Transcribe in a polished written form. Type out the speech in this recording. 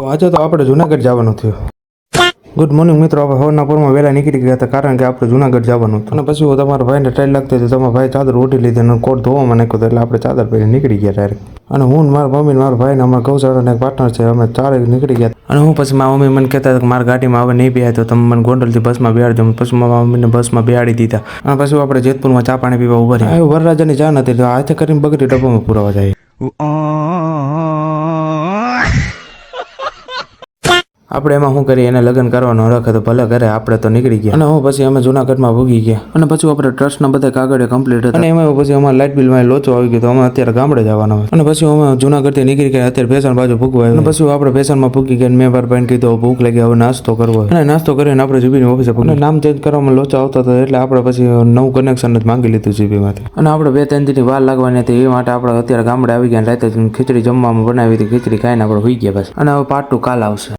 તો આજે તો આપણે જુનાગઢ જવાનું થયું. ગુડ મોર્નિંગ મિત્રો. આપણે સવારના પોરમાં વહેલા નીકળી ગયા હતા કારણ કે આપણે જુનાગઢ જવાનું હતું. અને પછી હું તમારા ભાઈને ટ્રેન લાગતી હતી તો તમારા ભાઈ ચાદર ઓઢી લીધી અને કોટ ધોવામાં નાખ્યો એટલે આપણે ચાદર પહેરી નીકળી ગયા ડાયરેક્ટ. અને હું મારા મમ્મી મારા ભાઈને અમારા ગૌશાળાના એક પાર્ટનર છે, અમે ચારે નીકળી ગયા. અને હું પછી મારા મમ્મી મને કહેતા હતા કે મારા ગાડીમાં હવે નહીં બેહાય તો તમે મને ગોંડલથી બસમાં બેહાડજો. પછી મારા મમ્મીને બસમાં બેહાડી દીધા. અને પછી આપણે જેતપુરમાં ચા પાણી પીવા ઉભા રહ્યા. વરરાજાની ચા નથી તો હાથે કરીને બગડી ડબ્બામાં પુરાવા જાય. આપણે એમાં શું કરીએ, એને લગ્ન કરવાનો રખે તો ભલે કરે, આપણે તો નીકળી ગયા. અને હું પછી અમે જુનાગઢમાં ભૂગી ગયા. અને પછી આપણે ટ્રસ્ટના બધા કાગળે કમ્પ્લીટ હતા. અને એમાં પછી અમારા લાઇટ બિલમાં લોચો આવી ગયો તો અમે અત્યારે ગામડે જવાના હોય. અને પછી અમે જુનાગઢથી નીકળી ગયા, અત્યારે ભેસાણ બાજુ ભૂગવા આવ્યું. અને પછી આપણે ભેસાણમાં ભૂગી ગયા. મેં મારા ભાઈને કીધું ભૂખ લાગી, હવે નાસ્તો કરવો. અને નાસ્તો કરીને આપણે જીબીની ઓફિસે ભૂગી. નામ ચેન્જ કરવામાં લોચો આવતો હતો એટલે આપણે પછી નવું કનેક્શન જ માંગી લીધું જીબીમાંથી. અને આપણે 2-3 દિનની વાર લાગવાની હતી એ માટે આપણે અત્યારે ગામડે આવી ગયા. રાતે ખીચડી જમવામાં બનાવી હતી, ખીચડી ખાઈને આપણે હોઈ ગયા બસ. અને હવે પાર્ટ 2 કાલ આવશે.